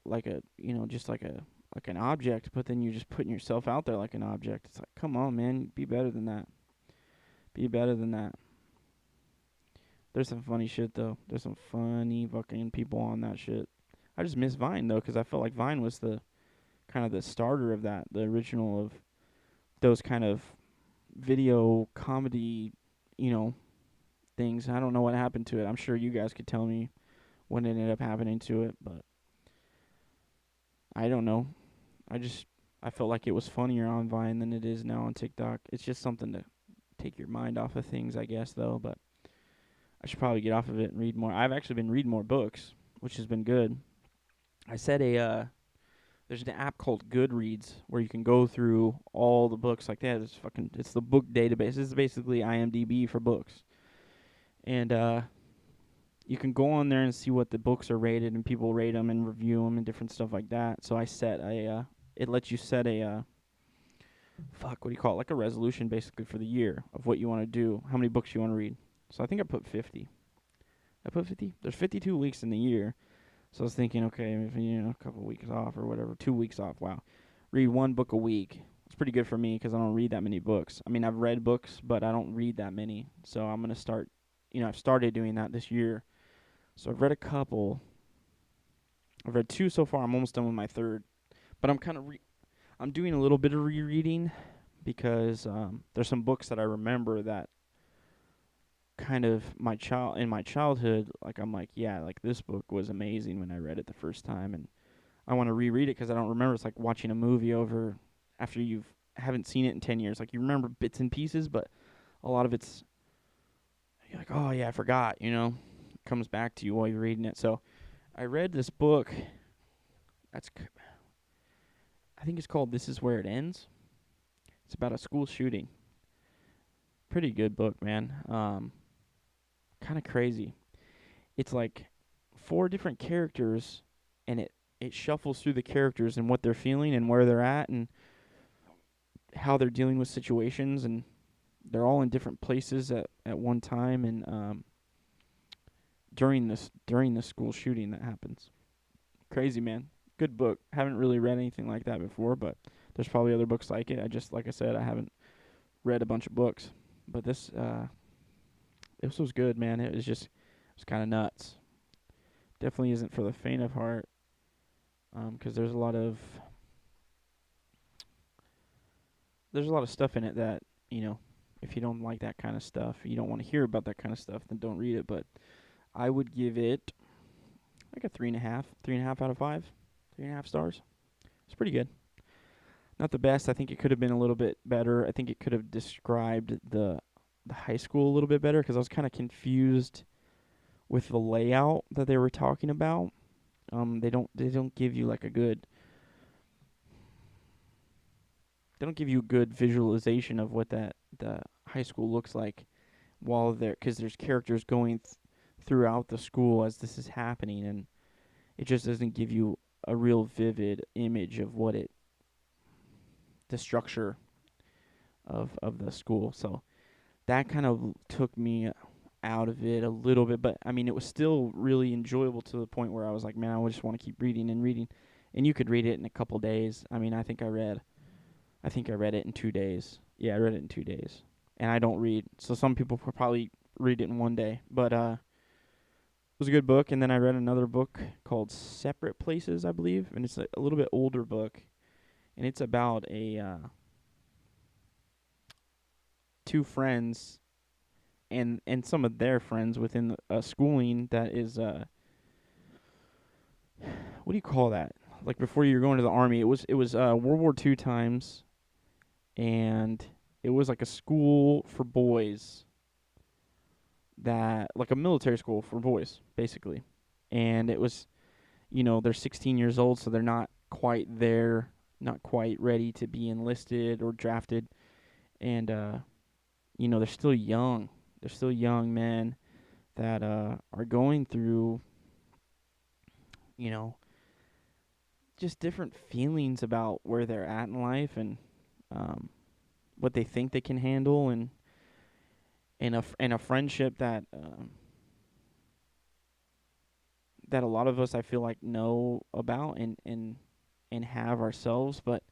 a, just like an object, but then you're just putting yourself out there like an object. It's like, come on, man, be better than that. Be better than that. There's some funny shit, though. There's some funny fucking people on that shit. I just miss Vine, though, because I felt like Vine was the kind of the starter of that, the original of those kind of video comedy, things. I don't know what happened to it. I'm sure you guys could tell me what ended up happening to it, but I don't know. I felt like it was funnier on Vine than it is now on TikTok. It's just something to take your mind off of things, I guess, though, but I should probably get off of it and read more. I've actually been reading more books, which has been good. I said there's an app called Goodreads where you can go through all the books like that. It's the book database. This is basically IMDb for books. And you can go on there and see what the books are rated, and people rate them and review them and different stuff like that. So I set it lets you set a what do you call it? Like a resolution basically for the year of what you want to do, how many books you want to read. So I think I put 50. I put 50. There's 52 weeks in the year. So I was thinking, okay, if, a couple weeks off or whatever, 2 weeks off. Wow. Read one book a week. It's pretty good for me because I don't read that many books. I mean, I've read books, but I don't read that many. So I'm going to start, I've started doing that this year. So I've read a couple. I've read 2 so far. I'm almost done with my third. But I'm kind of I'm doing a little bit of rereading because there's some books that I remember that kind of in my childhood, like I'm like, yeah, like this book was amazing when I read it the first time, and I want to reread it because I don't remember. It's like watching a movie over after you haven't seen it in 10 years. Like you remember bits and pieces, but a lot of it's you're like, oh yeah, I forgot. It comes back to you while you're reading it. So I read this book. I think it's called "This Is Where It Ends." It's about a school shooting. Pretty good book, man. Kind of crazy. It's like 4 different characters, and it shuffles through the characters and what they're feeling and where they're at and how they're dealing with situations, and they're all in different places at one time, and during the school shooting that happens. Crazy, man. Good book. Haven't really read anything like that before, but there's probably other books like it. Like I said, I haven't read a bunch of books, but this was good, man. It was kind of nuts. Definitely isn't for the faint of heart, 'cause there's a lot of stuff in it that, if you don't like that kind of stuff, you don't want to hear about that kind of stuff, then don't read it. But I would give it like a 3.5 out of 5, 3.5 stars. It's pretty good. Not the best. I think it could have been a little bit better. I think it could have described the high school a little bit better because I was kind of confused with the layout that they were talking about. They don't give you like a good they don't give you a good visualization of what the high school looks like while because there's characters going throughout the school as this is happening, and it just doesn't give you a real vivid image of the structure of the school. So that kind of took me out of it a little bit, but I mean it was still really enjoyable to the point where I was like, man, I just want to keep reading and reading. And you could read it in a couple days. I mean, I think I read it in 2 days. Yeah, I read it in 2 days. And I don't read, so some people could probably read it in 1 day. But it was a good book. And then I read another book called Separate Places, I believe, and it's a little bit older book, and it's about two friends and some of their friends within a schooling that is what do you call that? Like before you're going to the army, it was World War II times, and it was like a school for boys, that like a military school for boys basically. And it was, they're 16 years old, so they're not quite there, not quite ready to be enlisted or drafted, and they're still young. They're still young men that are going through, just different feelings about where they're at in life, and what they think they can handle, and a friendship that that a lot of us, I feel like, know about and have ourselves, but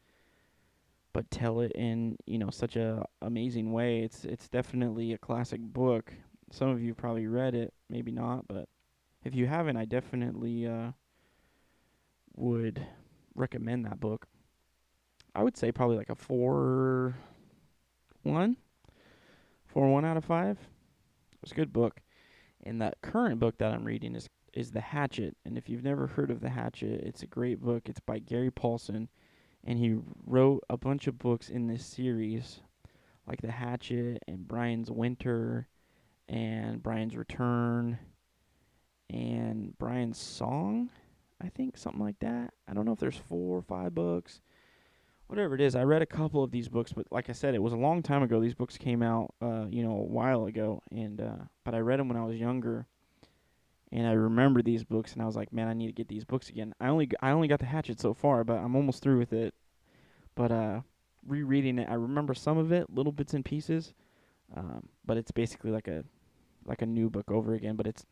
tell it in such a amazing way. It's definitely a classic book. Some of you probably read it, maybe not, but if you haven't, I definitely would recommend that book. I would say probably like a 4.1 out of 5. It's a good book. And that current book that I'm reading is The Hatchet. And if you've never heard of The Hatchet, it's a great book. It's by Gary Paulson, and he wrote a bunch of books in this series, like The Hatchet and Brian's Winter and Brian's Return and Brian's Song, I think, something like that. I don't know if there's 4 or 5 books. Whatever it is, I read a couple of these books, but like I said, it was a long time ago. These books came out, a while ago, and but I read them when I was younger, and I remember these books, and I was like, man, I need to get these books again. I only got The Hatchet so far, but I'm almost through with it. But rereading it, I remember some of it, little bits and pieces, but it's basically like a new book over again. But it's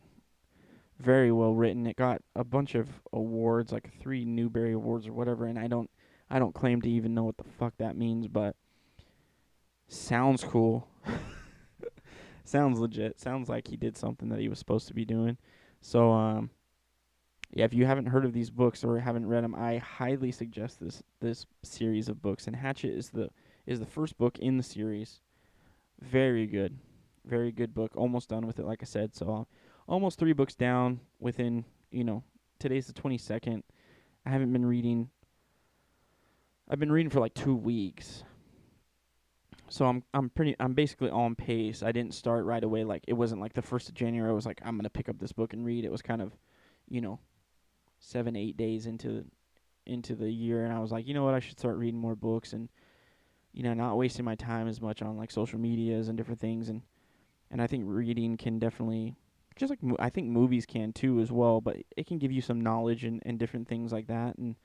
very well written. It got a bunch of awards, like 3 Newbery Awards or whatever, and I don't claim to even know what the fuck that means, but sounds cool. Sounds legit. Sounds like he did something that he was supposed to be doing. So yeah, if you haven't heard of these books or haven't read them, I highly suggest this series of books. And Hatchet is the first book in the series. Very good. Very good book. Almost done with it, like I said. So almost 3 books down within, today's the 22nd. I haven't been reading. I've been reading for like 2 weeks. So I'm basically on pace. I didn't start right away. Like, it wasn't like the 1st of January I was like, I'm going to pick up this book and read. It was kind of, 7-8 days into the year, and I was like, you know what, I should start reading more books and not wasting my time as much on like social medias and different things. And I think reading can definitely, just like I think movies can too as well, but it can give you some knowledge and different things like that. And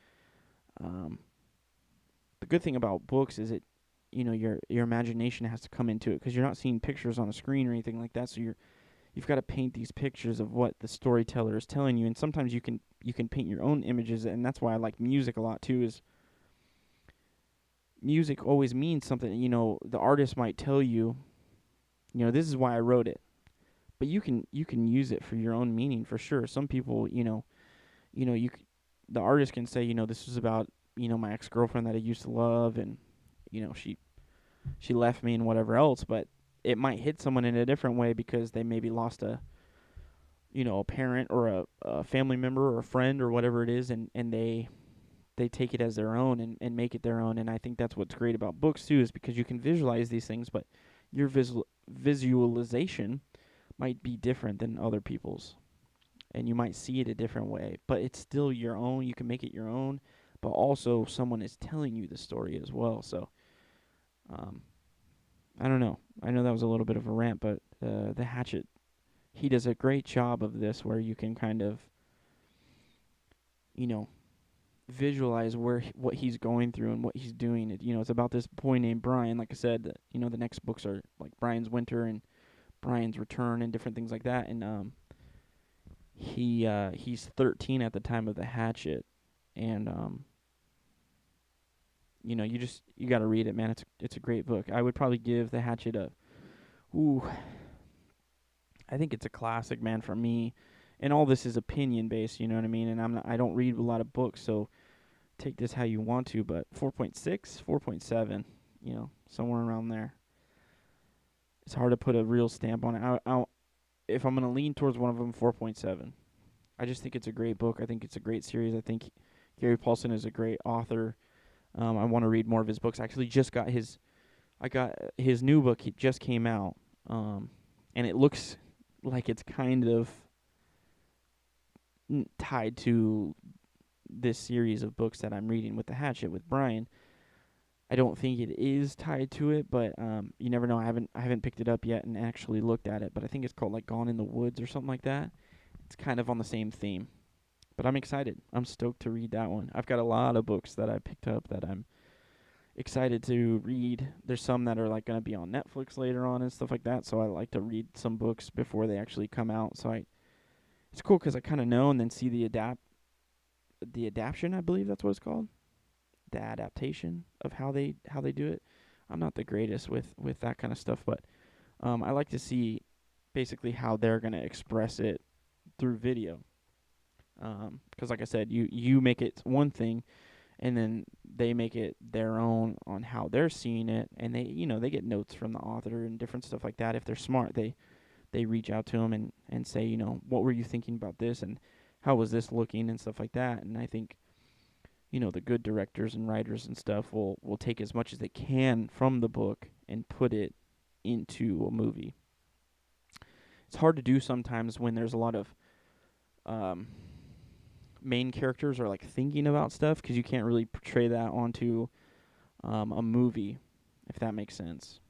the good thing about books is your imagination has to come into it, because you're not seeing pictures on a screen or anything like that. So you've got to paint these pictures of what the storyteller is telling you, and sometimes you can paint your own images. And that's why I like music a lot too. Is music always means something. The artist might tell you, this is why I wrote it, but you can use it for your own meaning for sure. Some people, the artist can say, this is about my ex-girlfriend that I used to love, and she left me and whatever else, but it might hit someone in a different way because they maybe lost a parent or a family member or a friend or whatever it is, and they take it as their own and make it their own. And I think that's what's great about books too, is because you can visualize these things, but your visualization might be different than other people's, and you might see it a different way, but it's still your own. You can make it your own, but also someone is telling you the story as well. So I don't know. I know that was a little bit of a rant, but the Hatchet, he does a great job of this, where you can kind of, visualize what he's going through and what he's doing. It's about this boy named Brian. Like I said, the next books are like Brian's Winter and Brian's Return and different things like that. And he's 13 at the time of the Hatchet, and you got to read it, man. It's a great book. I would probably give the Hatchet I think it's a classic, man, for me. And all this is opinion based, you know what I mean? And I don't read a lot of books, so take this how you want to, but 4.6, 4.7, somewhere around there. It's hard to put a real stamp on it. If I'm going to lean towards one of them, 4.7. I just think it's a great book. I think it's a great series. I think Gary Paulson is a great author. I want to read more of his books. I actually just got his new book. He just came out, and it looks like it's kind of tied to this series of books that I'm reading with the Hatchet with Brian. I don't think it is tied to it, but you never know. I haven't picked it up yet and actually looked at it, but I think it's called like Gone in the Woods or something like that. It's kind of on the same theme. But I'm excited. I'm stoked to read that one. I've got a lot of books that I picked up that I'm excited to read. There's some that are like going to be on Netflix later on and stuff like that, so I like to read some books before they actually come out. So it's cool because I kind of know and then see the adaptation, I believe that's what it's called. The adaptation of how they do it. I'm not the greatest with that kind of stuff, but I like to see basically how they're going to express it through video. Because like I said, you make it one thing, and then they make it their own on how they're seeing it, and they get notes from the author and different stuff like that. If they're smart, they reach out to them and say, what were you thinking about this, and how was this looking, and stuff like that. And I think, the good directors and writers and stuff will take as much as they can from the book and put it into a movie. It's hard to do sometimes when there's a lot of main characters are like thinking about stuff, because you can't really portray that onto a movie, if that makes sense.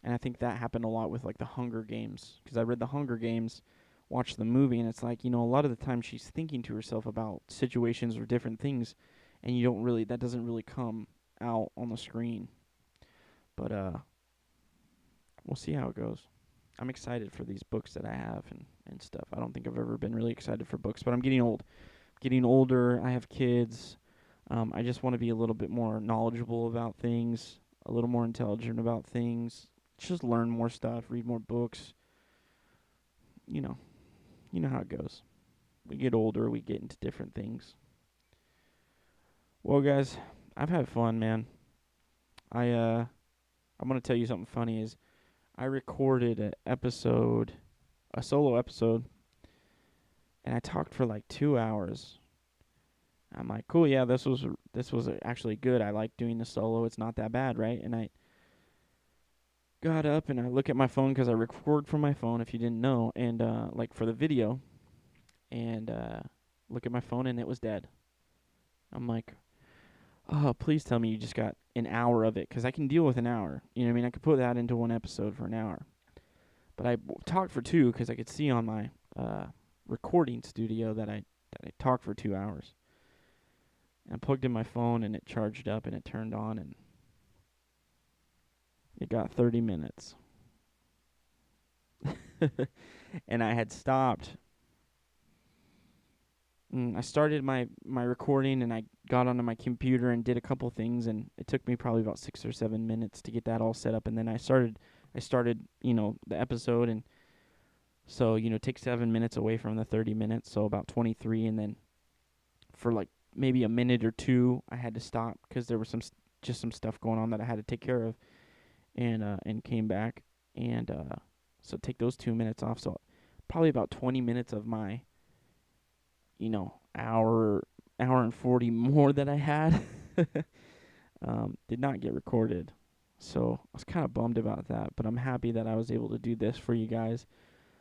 And I think that happened a lot with like the Hunger Games, because I read the Hunger Games, watched the movie, and it's like, a lot of the time she's thinking to herself about situations or different things, and that doesn't really come out on the screen. But we'll see how it goes. I'm excited for these books that I have and stuff. I don't think I've ever been really excited for books, but I'm getting old. Getting older. I have kids. I just want to be a little bit more knowledgeable about things, a little more intelligent about things. Just learn more stuff, read more books. You know how it goes. We get older, we get into different things. Well, guys, I've had fun, man. I'm gonna tell you something funny. Is I recorded a solo episode, and I talked for like 2 hours. I'm like, cool, yeah, this was actually good. I like doing the solo. It's not that bad, right? And I got up and I look at my phone because I record from my phone, if you didn't know, and like for the video, and look at my phone and it was dead. I'm like, oh, please tell me you just got an hour of it, because I can deal with an hour. You know what I mean? I could put that into one episode for an hour. But I talked for 2 because I could see on my recording studio that I talked for 2 hours. And I plugged in my phone and it charged up and it turned on and it got 30 minutes. And I had stopped. I started my recording and I got onto my computer and did a couple things, and it took me probably about 6 or 7 minutes to get that all set up, and then I started the episode, and so take 7 minutes away from the 30 minutes, so about 23, and then for like maybe a minute or 2 I had to stop because there was some stuff going on that I had to take care of, and came back, and so take those 2 minutes off, so probably about 20 minutes of my hour and 40 more that I had did not get recorded. So I was kind of bummed about that, but I'm happy that I was able to do this for you guys.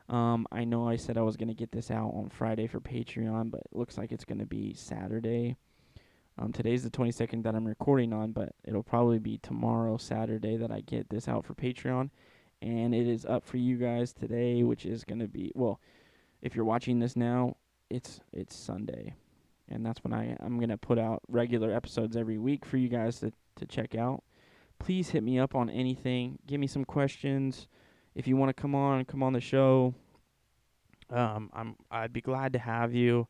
I know I said I was going to get this out on Friday for Patreon, but it looks like it's going to be Saturday. Today's the 22nd that I'm recording on, but it'll probably be tomorrow, Saturday, that I get this out for Patreon. And it is up for you guys today, which is going to be, well, if you're watching this now, it's Sunday. And that's when I'm going to put out regular episodes every week for you guys to check out. Please hit me up on anything. Give me some questions. If you want to come on the show, I'd be glad to have you.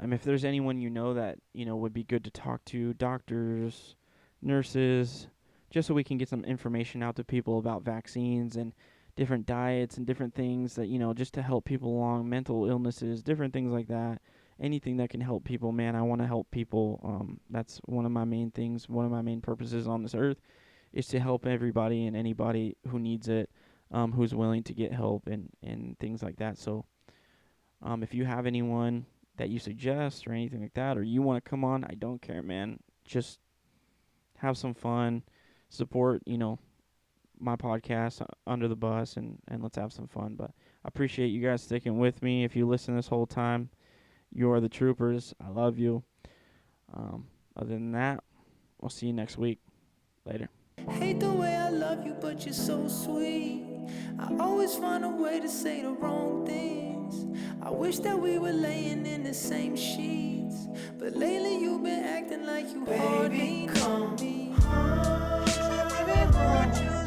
If there's anyone that would be good to talk to, doctors, nurses, just so we can get some information out to people about vaccines and different diets and different things that, just to help people along, mental illnesses, different things like that. Anything that can help people, man. I want to help people. That's one of my main things. One of my main purposes on this earth is to help everybody and anybody who needs it, who's willing to get help and things like that. So if you have anyone that you suggest or anything like that, or you want to come on, I don't care, man. Just have some fun, support, my podcast, Under the Bus, and let's have some fun. But I appreciate you guys sticking with me. If you listen this whole time, you are the troopers. I love you. Other than that, we'll see you next week. Later. Hate the way I love you, but you're so sweet. I always find a way to say the wrong things. I wish that we were laying in the same sheets, but lately you've been acting like you hardly know me. Baby, want you